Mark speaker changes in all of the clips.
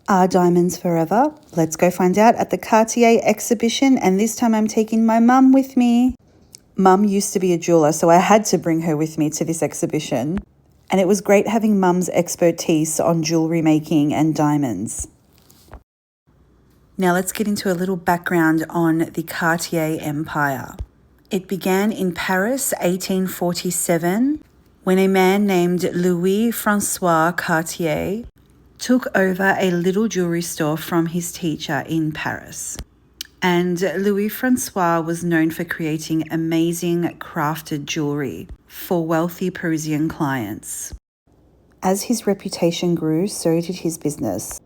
Speaker 1: Are diamonds forever? Let's go find out at the Cartier Exhibition, and this time I'm taking my mum with me. Mum used to be a jeweler, so I had to bring her with me to this exhibition. And it was great having Mum's expertise on jewellery making and diamonds. Now let's get into a little background on the Cartier Empire. It began in Paris, 1847, when a man named Louis-Francois Cartier took over a little jewellery store from his teacher in Paris. And Louis-Francois was known for creating amazing crafted jewellery for wealthy Parisian clients. As his reputation grew, so did his business,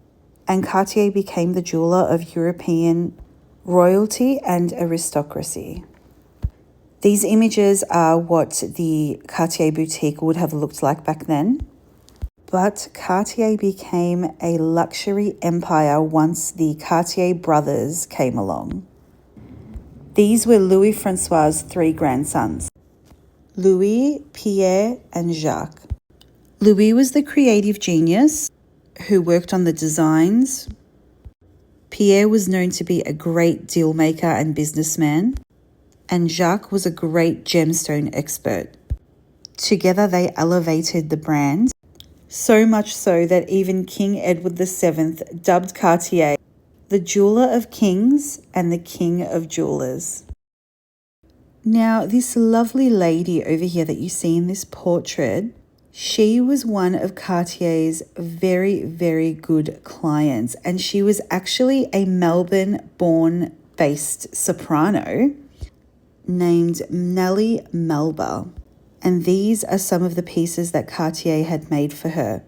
Speaker 1: and Cartier became the jeweller of European royalty and aristocracy. These images are what the Cartier boutique would have looked like back then. But Cartier became a luxury empire once the Cartier brothers came along. These were Louis-Francois' three grandsons, Louis, Pierre, and Jacques. Louis was the creative genius who worked on the designs. Pierre was known to be a great deal maker and businessman, and Jacques was a great gemstone expert. Together they elevated the brand, so much so that even King Edward VII dubbed Cartier the jeweller of kings and the king of jewelers. Now, this lovely lady over here that you see in this portrait, she was one of Cartier's very, very good clients, and she was actually a Melbourne-born based soprano named Nellie Melba. And these are some of the pieces that Cartier had made for her.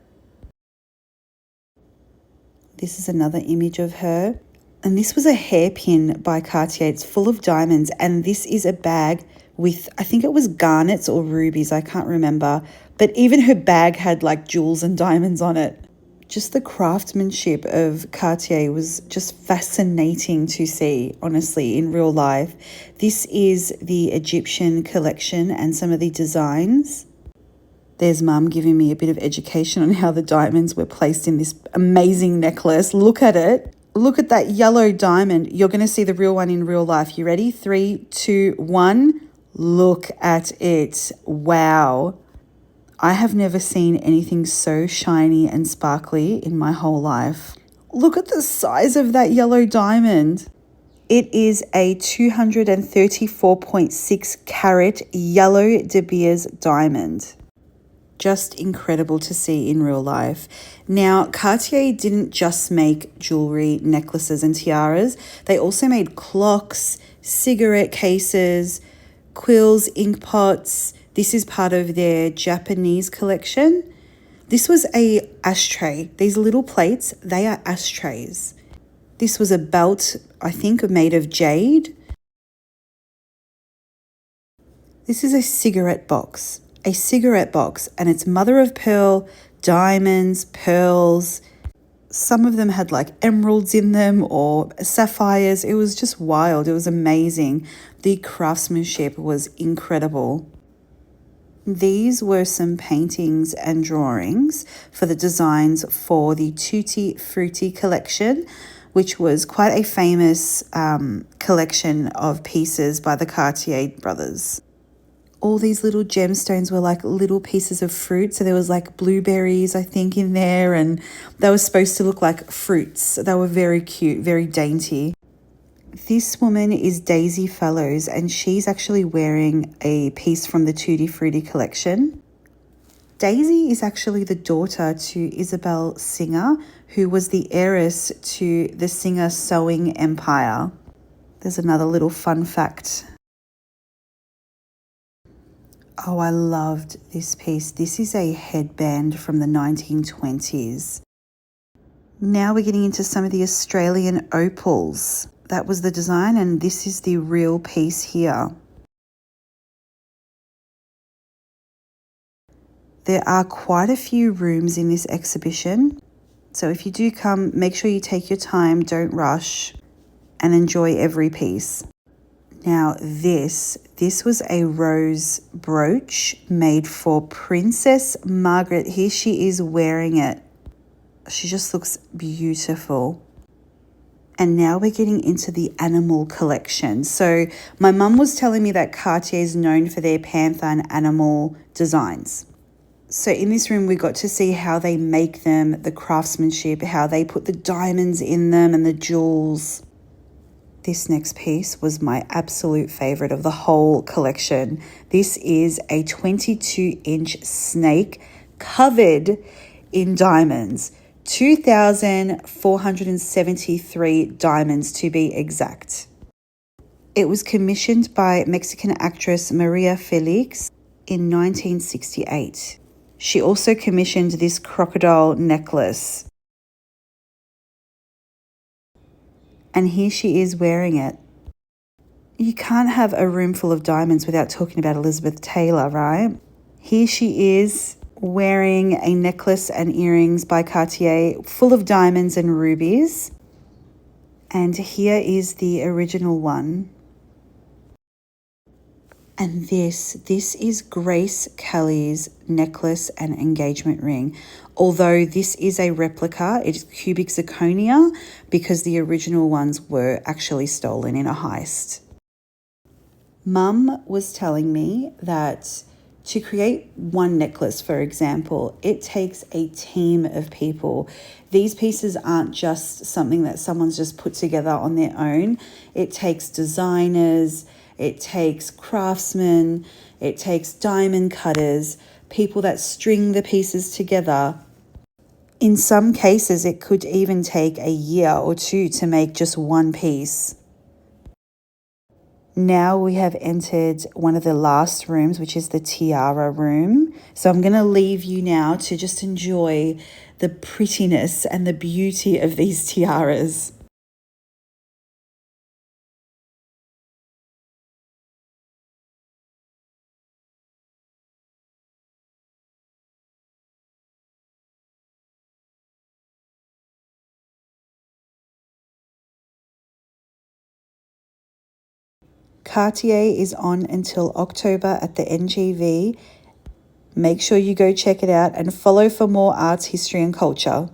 Speaker 1: This is another image of her. And this was a hairpin by Cartier. It's full of diamonds. And this is a bag with, I think it was garnets or rubies, I can't remember. But even her bag had like jewels and diamonds on it. Just the craftsmanship of Cartier was just fascinating to see, honestly, in real life. This is the Egyptian collection and some of the designs. There's Mum giving me a bit of education on how the diamonds were placed in this amazing necklace. Look at it. Look at that yellow diamond. You're going to see the real one in real life. You ready? 3, 2, 1. Look at it. Wow. I have never seen anything so shiny and sparkly in my whole life. Look at the size of that yellow diamond. It is a 234.6 carat yellow De Beers diamond. Just incredible to see in real life. Now, Cartier didn't just make jewelry, necklaces and tiaras. They also made clocks, cigarette cases, quills, ink pots. This is part of their Japanese collection. This was a ashtray. These little plates, they are ashtrays. This was a belt, I think, made of jade. This is a cigarette box, and it's mother of pearl, diamonds, pearls. Some of them had like emeralds in them or sapphires. It was just wild. It was amazing. The craftsmanship was incredible. These were some paintings and drawings for the designs for the Tutti Frutti collection, which was quite a famous collection of pieces by the Cartier brothers. All these little gemstones were like little pieces of fruit. So there was like blueberries, I think, in there, and they were supposed to look like fruits. They were very cute, very dainty. This woman is Daisy Fellows, and she's actually wearing a piece from the Tutti Frutti collection. Daisy is actually the daughter to Isabel Singer, who was the heiress to the Singer sewing empire. There's another little fun fact. Oh, I loved this piece. This is a headband from the 1920s. Now we're getting into some of the Australian opals. That was the design, and this is the real piece here. There are quite a few rooms in this exhibition. So if you do come, make sure you take your time, don't rush, and enjoy every piece. Now this was a rose brooch made for Princess Margaret. Here she is wearing it. She just looks beautiful. And now we're getting into the animal collection. So my mum was telling me that Cartier is known for their panther and animal designs. So in this room, we got to see how they make them, the craftsmanship, how they put the diamonds in them and the jewels. This next piece was my absolute favorite of the whole collection. This is a 22-inch snake covered in diamonds. 2,473 diamonds to be exact. It was commissioned by Mexican actress Maria Felix in 1968. She also commissioned this crocodile necklace. And here she is wearing it. You can't have a room full of diamonds without talking about Elizabeth Taylor, right? Here she is wearing a necklace and earrings by Cartier full of diamonds and rubies. And here is the original one. And this is Grace Kelly's necklace and engagement ring. Although this is a replica, it's cubic zirconia because the original ones were actually stolen in a heist. Mum was telling me that to create one necklace, for example, it takes a team of people. These pieces aren't just something that someone's just put together on their own. It takes designers, it takes craftsmen, it takes diamond cutters, people that string the pieces together. In some cases, it could even take a year or two to make just one piece. Now we have entered one of the last rooms, which is the tiara room. So I'm going to leave you now to just enjoy the prettiness and the beauty of these tiaras. Cartier is on until October at the NGV. Make sure you go check it out and follow for more arts, history and culture.